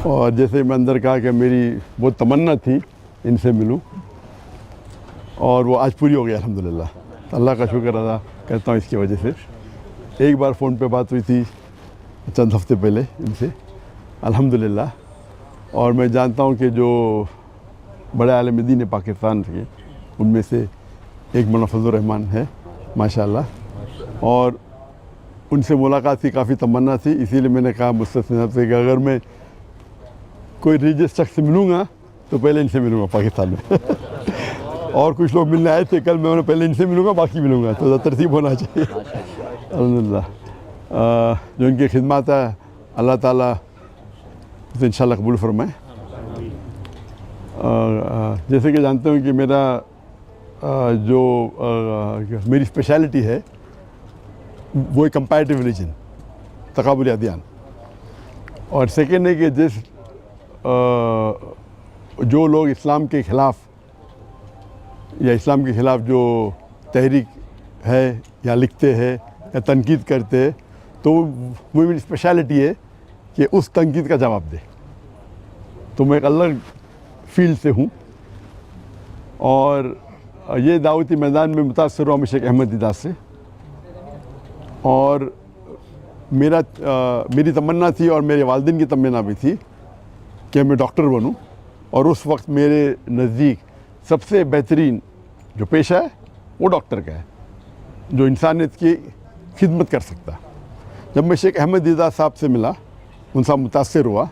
اور جیسے میں اندر کہا کہ میری بہت تمنا تھی ان سے ملوں اور وہ آج پوری ہو گئی الحمدللہ. اللہ کا شکر ادا کرتا ہوں اس کی وجہ سے. ایک بار فون پہ بات ہوئی تھی چند ہفتے پہلے ان سے الحمدللہ. اور میں جانتا ہوں کہ جو بڑے عالم دین پاکستان کے ان میں سے ایک مولانا فضل الرحمان ہے ماشاءاللہ. اور ان سے ملاقات کی کافی تمنا تھی, اسی لیے میں نے کہا مستثنی صاحب سے کہ اگر میں کوئی ریلیجس شخص سے ملوں گا تو پہلے ان سے ملوں گا پاکستان میں. اور کچھ لوگ ملنے آئے تھے کل, میں پہلے ان سے ملوں گا باقی ملوں گا, تو ترتیب ہونا چاہیے. الحمدللہ جو ان کی خدمات ہے اللہ تعالیٰ اسے انشاءاللہ قبول فرمائے. جیسے کہ جانتے ہوں کہ میرا جو میری اسپیشلٹی ہے وہ ایک کمپیریٹیو ریلیجن, تقابلی ادیان. اور سیکنڈ ہے کہ جو لوگ اسلام کے خلاف یا اسلام کے خلاف جو تحریک ہے یا لکھتے ہیں یا تنقید کرتے ہیں, تو وہ میری اسپیشلٹی ہے کہ اس تنقید کا جواب دے. تو میں ایک الگ فیلڈ سے ہوں, اور یہ دعوتی میدان میں متاثر ہوا شیخ احمد دیدات سے. اور میری تمنا تھی اور میرے والدین کی تمنا بھی تھی کہ میں ڈاکٹر بنوں, اور اس وقت میرے نزدیک سب سے بہترین جو پیشہ ہے وہ ڈاکٹر کا ہے, جو انسانیت کی خدمت کر سکتا. جب میں شیخ احمد دیدات صاحب سے ملا, ان سے متاثر ہوا,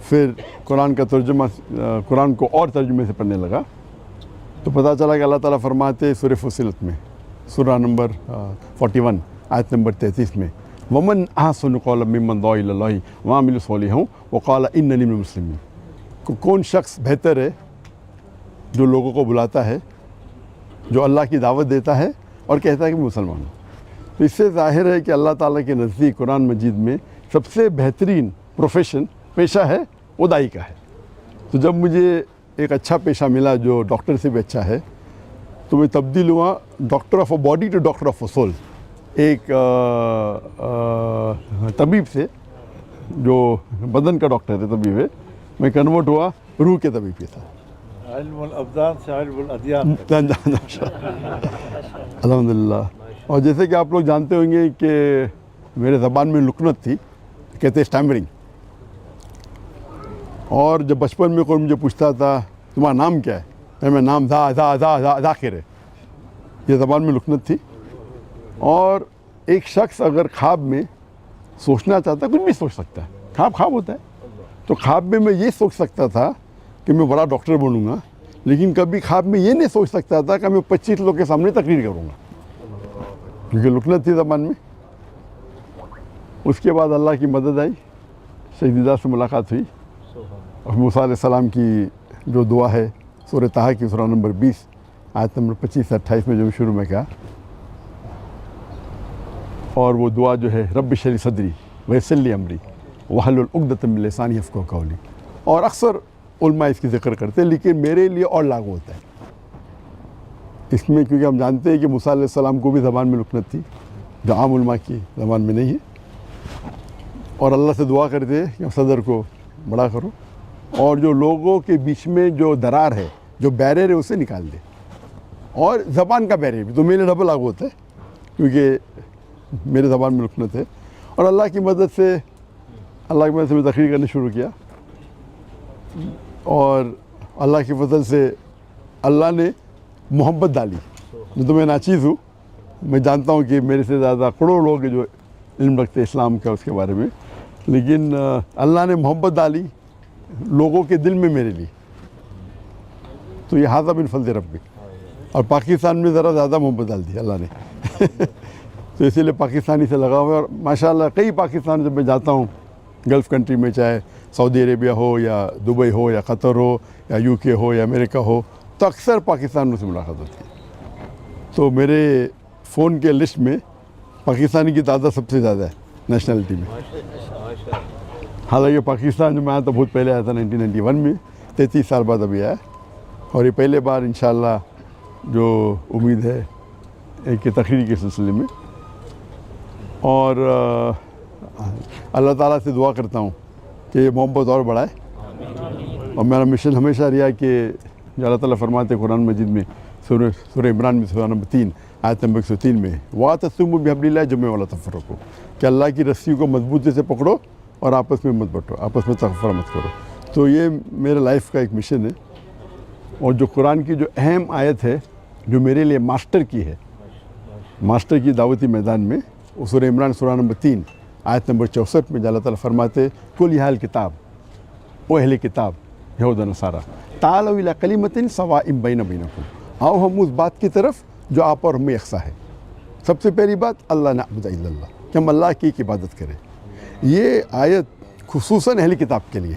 پھر قرآن کا ترجمہ قرآن کو اور ترجمے سے پڑھنے لگا, تو پتہ چلا کہ اللہ تعالیٰ فرماتے سورہ فصلت میں سورہ نمبر 41 آیت نمبر 33 میں ومن احسن قولا ممن دعا الی اللہ وعمل صالحا وقال اننی من المسلمین. کون شخص بہتر ہے جو لوگوں کو بلاتا ہے, جو اللہ کی دعوت دیتا ہے اور کہتا ہے کہ میں مسلمان ہوں. تو اس سے ظاہر ہے کہ اللہ تعالیٰ کے نزدیک قرآن مجید میں سب سے بہترین پروفیشن پیشہ ہے وہ داعی کا ہے. تو جب مجھے ایک اچھا پیشہ ملا جو ڈاکٹر سے بھی اچھا ہے, تو میں تبدیل ہوا doctor of a body to doctor of a soul. ایک طبیب سے جو بدن کا ڈاکٹر ہے طبیب ہے, میں کنورٹ ہوا روح کے طبیب کے ساتھ. علم الابدان سے علم الادیان. الحمدللہ. اور جیسے کہ آپ لوگ جانتے ہوں گے کہ میرے زبان میں لکنت تھی, کہتے ہیں اسٹیمرنگ. اور جب بچپن میں کوئی مجھے پوچھتا تھا تمہارا نام کیا ہے, میں نام ذاکر ہے, یہ زبان میں لکنت تھی. اور ایک شخص اگر خواب میں سوچنا چاہتا ہے, کچھ بھی سوچ سکتا ہے, خواب ہوتا ہے. تو خواب میں یہ سوچ سکتا تھا کہ میں بڑا ڈاکٹر بنوں گا, لیکن کبھی خواب میں یہ نہیں سوچ سکتا تھا کہ میں 25 لوگوں کے سامنے تقریر کروں گا, کیونکہ لکنت تھی زبان میں. اس کے بعد اللہ کی مدد آئی, شیخ دیدات سے ملاقات ہوئی, اور موسیٰ علیہ السلام کی جو دعا ہے سورہ طٰہٰ کی سورہ نمبر 20 آیت نمبر 25 سے 28 میں جو شروع میں کہا, اور وہ دعا جو ہے رب اشرح لی صدری ویسر لی امری واحلل عقدۃ من لسانی یفقہوا قولی. اور اکثر علماء اس کی ذکر کرتے ہیں, لیکن میرے لیے اور لاگو ہوتا ہے اس میں, کیونکہ ہم جانتے ہیں کہ موسیٰ علیہ السلام کو بھی زبان میں لکنت تھی جو عام علماء کی زبان میں نہیں ہے. اور اللہ سے دعا کرتے کہ صدر کو بڑا کرو, اور جو لوگوں کے بیچ میں جو درار ہے, جو بیریئر ہے, اسے نکال دے. اور زبان کا بیریئر بھی تو میرے ڈبل لاگو ہوتا ہے, کیونکہ میرے زبان میں لکنت ہے. اور اللہ کی مدد سے میں تقریر کرنا شروع کیا, اور اللہ کے فضل سے اللہ نے محبت ڈالی. تو میں ناچیز ہوں, میں جانتا ہوں کہ میرے سے زیادہ کروڑوں لوگ جو علم رکھتے اسلام کا اس کے بارے میں, لیکن اللہ نے محبت ڈالی لوگوں کے دل میں میرے لیے. تو یہ ھذا من فضل ربی. اور پاکستان میں ذرا زیادہ محبت ڈال دی اللہ نے. تو اسی لیے پاکستانی سے لگا ہوا ہے. اور ماشاءاللہ کئی پاکستان جب میں جاتا ہوں گلف کنٹری میں, چاہے سعودی عربیہ ہو یا دبئی ہو یا قطر ہو یا UK ہو یا امریکہ ہو, تو اکثر پاکستان سے ملاقات ہوتی ہے. تو میرے فون کے لسٹ میں پاکستانی کی تعداد سب سے زیادہ ہے نیشنلٹی میں. حالانکہ پاکستان جو میں آیا تھا بہت پہلے آیا تھا 1991 میں, 33 سال بعد ابھی آیا, اور یہ پہلے بار انشاءاللہ جو امید ہے ایک تقریر کے سلسلے میں. اور اللہ تعالیٰ سے دعا کرتا ہوں کہ یہ محبت اور بڑھائے. اور میرا مشن ہمیشہ رہا کہ جو اللہ تعالیٰ فرماتے ہیں قرآن مجید میں سورہ عمران میں سورہ نمبر 3 آیت نمبر 103 میں وَاعْتَصِمُوا بِحَبْلِ اللَّهِ جَمِيعًا وَلَا تَفَرَّقُوا کہ اللہ کی رسی کو مضبوطی سے پکڑو اور آپس میں مت بٹو, آپس میں تفرقہ مت کرو. تو یہ میرے لائف کا ایک مشن ہے. اور جو قرآن کی جو اہم آیت ہے جو میرے لیے ماسٹر کی ہے, ماسٹر کی دعوتی میدان میں, وہ سورہ عمران سورہ نمبر 3 آیت نمبر 64 میں اللہ تعالیٰ فرماتے کل یا اہل کتاب, او اہل کتاب یہود و نصارا تعالوا الی کلمۃ سواء بین بینکم, آؤ ہم اس بات کی طرف جو آپ اور ہمیں یکساں ہے. سب سے پہلی بات اللہ نعبد الا اللہ, کہ ہم اللہ کی ایک عبادت کریں. یہ آیت خصوصاً اہل کتاب کے لیے,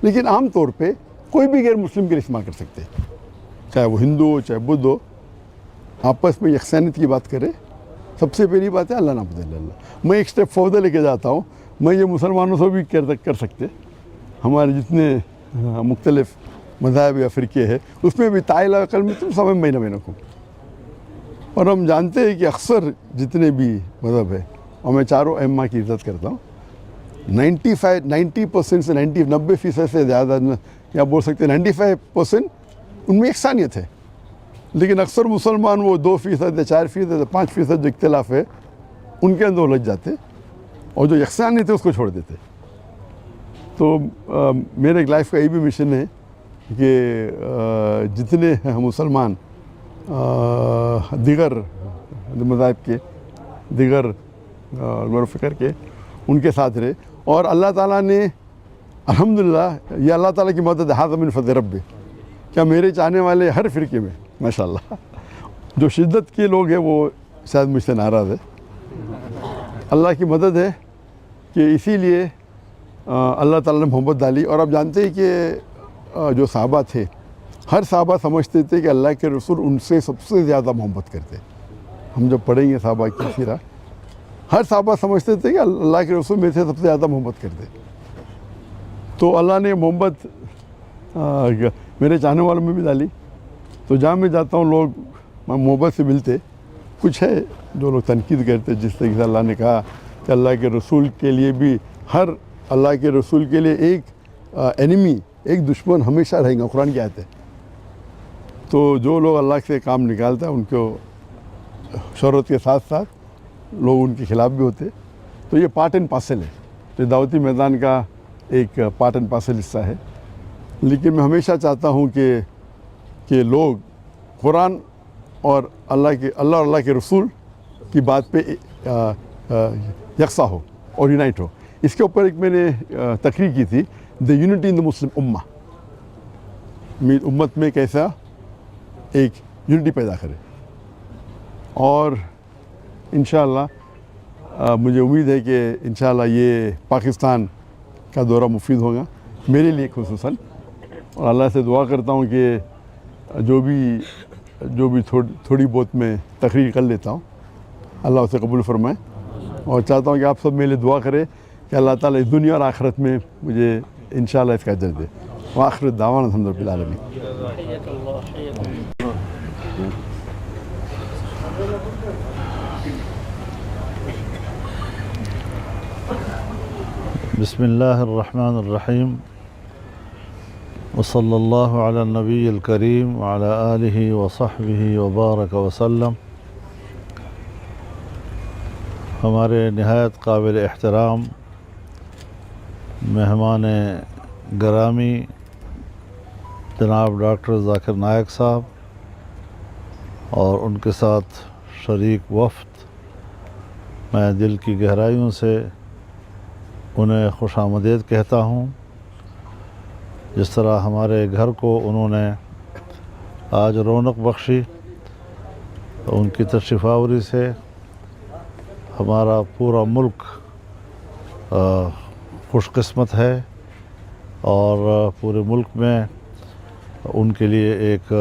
لیکن عام طور پہ کوئی بھی غیر مسلم کے لیے استعمال کر سکتے, چاہے وہ ہندو ہو چاہے بدھ ہو, آپس میں یکسانیت کی بات کرے. سب سے پہلی بات ہے اللہ نعبد الا اللہ. میں ایک اسٹیپ فوردر لے کے جاتا ہوں, میں یہ مسلمانوں سے بھی کر سکتے. ہمارے جتنے مختلف مذاہب یا فرقے ہیں اس میں بھی تعالیٰ کلمۃ سواء بین بینکم. اور ہم جانتے ہیں کہ اکثر جتنے بھی مذہب ہے, اور میں چاروں ائمہ کی عزت کرتا ہوں, 90% سے 90% سے زیادہ, یا بول سکتے ہیں 95% ان میں یکسانیت ہے. لیکن اکثر مسلمان وہ 2% یا 4% یا 5% جو اختلاف ہے ان کے اندر الجھ جاتے, اور جو یکسانیت ہے اس کو چھوڑ دیتے. تو میرے لائف کا یہ بھی مشن ہے کہ جتنے مسلمان دیگر مذاہب کے, دیگر غور و فکر کے, ان کے ساتھ رہے. اور اللہ تعالیٰ نے الحمدللہ, یہ اللہ تعالیٰ کی مدد ہے, ھذا من فضل ربی, کیا میرے چاہنے والے ہر فرقے میں ماشاءاللہ جو شدت کے لوگ ہیں وہ شاید مجھ سے ناراض ہے. اللہ کی مدد ہے کہ اسی لیے اللہ تعالیٰ نے محبت ڈالی. اور آپ جانتے ہیں کہ جو صحابہ تھے, ہر صحابہ سمجھتے تھے کہ اللہ کے رسول ان سے سب سے زیادہ محبت کرتے. ہم جب پڑھیں گے صحابہ کی سیرہ, ہر صحابہ سمجھتے تھے کہ اللہ کے رسول میرے سے سب سے زیادہ محبت کرتے. تو اللہ نے محبت میرے چاہنے والوں میں بھی ڈالی. تو جہاں میں جاتا ہوں لوگ محبت سے ملتے. کچھ ہے جو لوگ تنقید کرتے, جس طریقے سے اللہ نے کہا کہ اللہ کے رسول کے لیے بھی, ہر اللہ کے رسول کے لیے ایک اینیمی, ایک دشمن ہمیشہ رہیں گا, قرآن کی آیت ہے. تو جو لوگ اللہ سے کام نکالتا ہے ان کو شہرت کے ساتھ ساتھ لوگ ان کے خلاف بھی ہوتے. تو یہ پارٹ اینڈ پارسل ہے, تو دعوتی میدان کا ایک پارٹ اینڈ پارسل حصہ ہے. لیکن میں ہمیشہ چاہتا ہوں کہ لوگ قرآن اور اللہ کے رسول کی بات پہ یکساں ہو اور یونائٹ ہو. اس کے اوپر ایک میں نے تقریر کی تھی, دا یونٹی ان دا مسلم امہ, امت میں کیسا ایک یونٹی پیدا کرے. اور انشاءاللہ مجھے امید ہے کہ انشاءاللہ یہ پاکستان کا دورہ مفید ہوگا میرے لیے خصوصاً. اور اللہ سے دعا کرتا ہوں کہ جو بھی تھوڑی بہت میں تقریر کر لیتا ہوں اللہ اسے قبول فرمائے. اور چاہتا ہوں کہ آپ سب میرے لیے دعا کرے کہ اللہ تعالیٰ اس دنیا اور آخرت میں مجھے انشاءاللہ اس کا اجر دے. وآخر دعوانا الحمد للہ العالمین. بسم اللہ الرحمن الرحیم وصلی اللہ علی النبی الکریم وعلی آلہ وصحبہ وبارک وسلم. ہمارے نہایت قابل احترام مہمان گرامی جناب ڈاکٹر ذاکر نائک صاحب اور ان کے ساتھ شریک وفد, میں دل کی گہرائیوں سے انہیں خوش آمدید کہتا ہوں. جس طرح ہمارے گھر کو انہوں نے آج رونق بخشی, ان کی تشریف آوری سے ہمارا پورا ملک خوش قسمت ہے. اور پورے ملک میں ان کے لیے ایک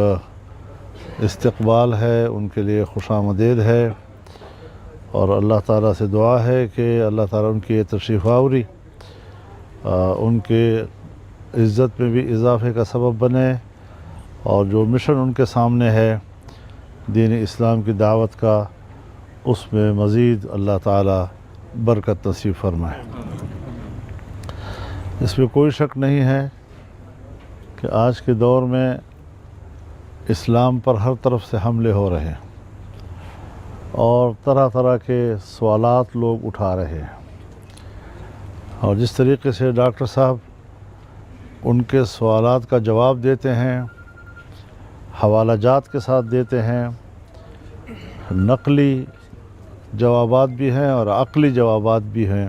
استقبال ہے, ان کے لیے خوش آمدید ہے. اور اللہ تعالیٰ سے دعا ہے کہ اللہ تعالیٰ ان کی یہ تشریف آوری ان کے عزت میں بھی اضافے کا سبب بنے, اور جو مشن ان کے سامنے ہے دین اسلام کی دعوت کا, اس میں مزید اللہ تعالیٰ برکت نصیب فرمائے. اس میں کوئی شک نہیں ہے کہ آج کے دور میں اسلام پر ہر طرف سے حملے ہو رہے ہیں اور طرح طرح کے سوالات لوگ اٹھا رہے ہیں، اور جس طریقے سے ڈاکٹر صاحب ان کے سوالات کا جواب دیتے ہیں، حوالہ جات کے ساتھ دیتے ہیں، نقلی جوابات بھی ہیں اور عقلی جوابات بھی ہیں،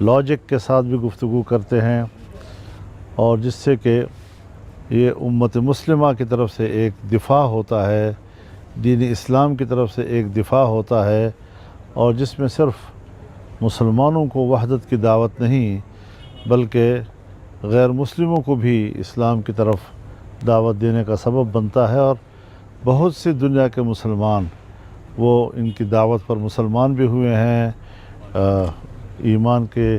لاجک کے ساتھ بھی گفتگو کرتے ہیں، اور جس سے کہ یہ امت مسلمہ کی طرف سے ایک دفاع ہوتا ہے، دین اسلام کی طرف سے ایک دفاع ہوتا ہے، اور جس میں صرف مسلمانوں کو وحدت کی دعوت نہیں بلکہ غیر مسلموں کو بھی اسلام کی طرف دعوت دینے کا سبب بنتا ہے، اور بہت سی دنیا کے مسلمان وہ ان کی دعوت پر مسلمان بھی ہوئے ہیں، ایمان کے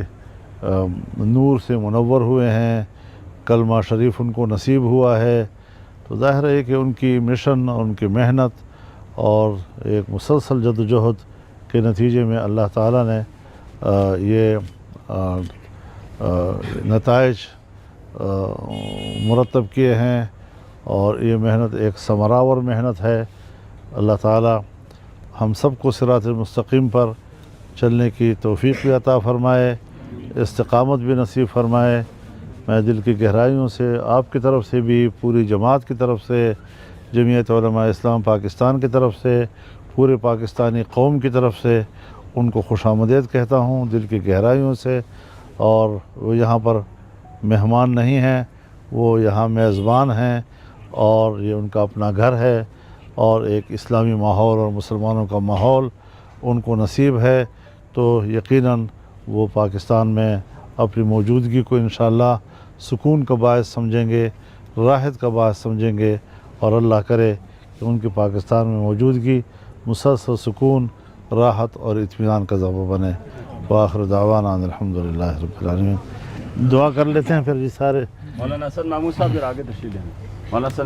نور سے منور ہوئے ہیں، کلمہ شریف ان کو نصیب ہوا ہے۔ تو ظاہر ہے کہ ان کی مشن اور ان کی محنت اور ایک مسلسل جدوجہد کے نتیجے میں اللہ تعالیٰ نے یہ نتائج مرتب کیے ہیں، اور یہ محنت ایک ثمرآور محنت ہے۔ اللہ تعالیٰ ہم سب کو صراط المستقیم پر چلنے کی توفیق بھی عطا فرمائے، استقامت بھی نصیب فرمائے۔ میں دل کی گہرائیوں سے آپ کی طرف سے بھی، پوری جماعت کی طرف سے، جمعیت علماء اسلام پاکستان کی طرف سے، پورے پاکستانی قوم کی طرف سے ان کو خوش آمدید کہتا ہوں دل کی گہرائیوں سے۔ اور وہ یہاں پر مہمان نہیں ہیں، وہ یہاں میزبان ہیں، اور یہ ان کا اپنا گھر ہے، اور ایک اسلامی ماحول اور مسلمانوں کا ماحول ان کو نصیب ہے، تو یقیناً وہ پاکستان میں اپنی موجودگی کو انشاءاللہ سکون کا باعث سمجھیں گے، راحت کا باعث سمجھیں گے، اور اللہ کرے کہ ان کی پاکستان میں موجودگی مسلسل سکون، راحت اور اطمینان کا ذریعہ بنے۔ وآخر دعوانا ان الحمدللہ رب العالمین۔ دعا کر لیتے ہیں پھر جی سارے۔ مولانا حسن محمود صاحب ذرا آگے تشریف لیں۔ مولانا